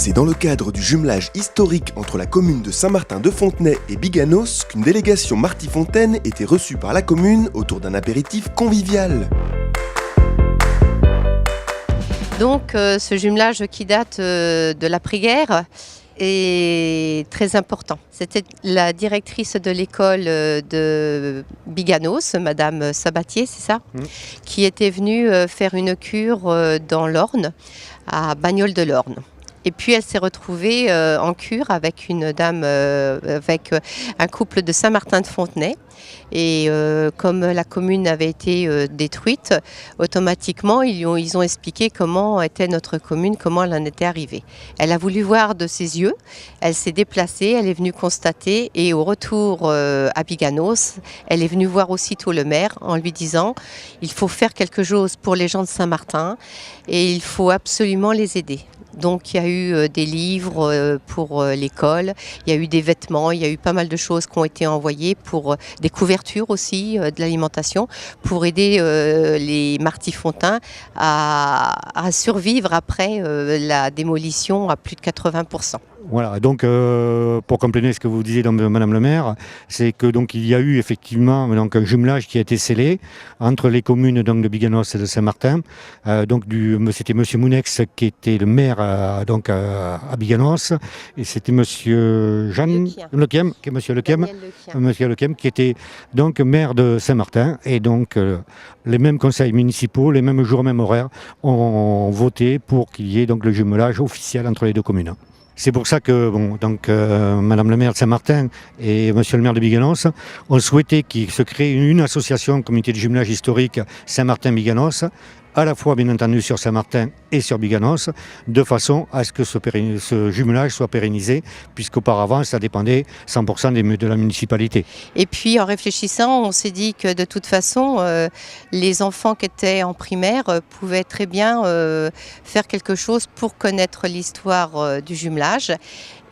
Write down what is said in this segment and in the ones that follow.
C'est dans le cadre du jumelage historique entre la commune de Saint-Martin-de-Fontenay et Biganos qu'une délégation Marty-Fontaine était reçue par la commune autour d'un apéritif convivial. Donc ce jumelage qui date de l'après-guerre est très important. C'était la directrice de l'école de Biganos, Madame Sabatier, c'est ça, qui était venue faire une cure dans l'Orne, à Bagnoles-de-l'Orne. Et puis elle s'est retrouvée en cure avec une dame, avec un couple de Saint-Martin-de-Fontenay. Et comme la commune avait été détruite, automatiquement ils ont expliqué comment était notre commune, comment elle en était arrivée. Elle a voulu voir de ses yeux, elle s'est déplacée, elle est venue constater et au retour à Biganos, elle est venue voir aussitôt le maire en lui disant il faut faire quelque chose pour les gens de Saint-Martin et il faut absolument les aider. Donc il y a eu des livres pour l'école, il y a eu des vêtements, il y a eu pas mal de choses qui ont été envoyées pour des couvertures aussi, de l'alimentation, pour aider les Marty-Fontains à survivre après la démolition à plus de 80%. Voilà, donc pour compléter ce que vous disiez, Madame le maire, c'est que donc il y a eu effectivement donc un jumelage qui a été scellé entre les communes donc de Biganos et de Saint-Martin. C'était Monsieur Mounex qui était le maire à Biganos et c'était Monsieur Lequiem qui était donc maire de Saint-Martin et donc les mêmes conseils municipaux, les mêmes jours, mêmes horaires ont voté pour qu'il y ait donc le jumelage officiel entre les deux communes. C'est pour ça que Madame le maire de Saint-Martin et Monsieur le maire de Biganos ont souhaité qu'il se crée une association, comité de jumelage historique Saint-Martin-Biganos, à la fois bien entendu sur Saint-Martin et sur Biganos, de façon à ce que ce jumelage soit pérennisé, puisqu'auparavant ça dépendait 100% de la municipalité. Et puis en réfléchissant, on s'est dit que de toute façon, les enfants qui étaient en primaire pouvaient très bien faire quelque chose pour connaître l'histoire du jumelage.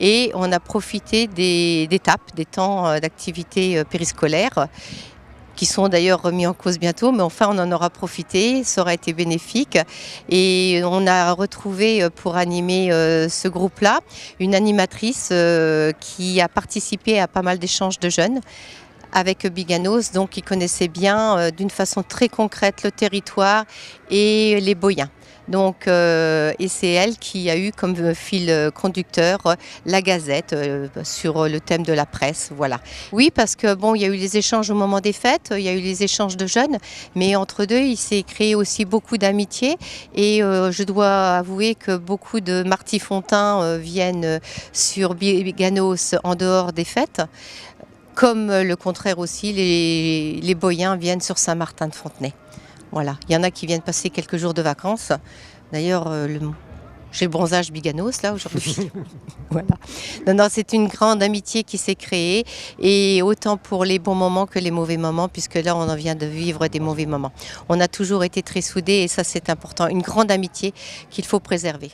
Et on a profité des temps d'activité périscolaire, qui sont d'ailleurs remis en cause bientôt, mais enfin on en aura profité, ça aura été bénéfique. Et on a retrouvé pour animer ce groupe-là une animatrice qui a participé à pas mal d'échanges de jeunes avec Biganos, donc qui connaissait bien d'une façon très concrète le territoire et les Boyens. Donc, et c'est elle qui a eu comme fil conducteur la Gazette sur le thème de la presse, voilà. Oui, parce que bon, il y a eu les échanges au moment des fêtes, il y a eu les échanges de jeunes, mais entre deux, il s'est créé aussi beaucoup d'amitié. Et je dois avouer que beaucoup de Marty-Fontains viennent sur Biganos en dehors des fêtes. Comme le contraire aussi, les Boyens viennent sur Saint-Martin-de-Fontenay. Voilà, il y en a qui viennent passer quelques jours de vacances. D'ailleurs, j'ai le bronzage Biganos là aujourd'hui. Voilà. Non, c'est une grande amitié qui s'est créée, et autant pour les bons moments que les mauvais moments, puisque là on en vient de vivre des mauvais moments. On a toujours été très soudés et ça c'est important, une grande amitié qu'il faut préserver.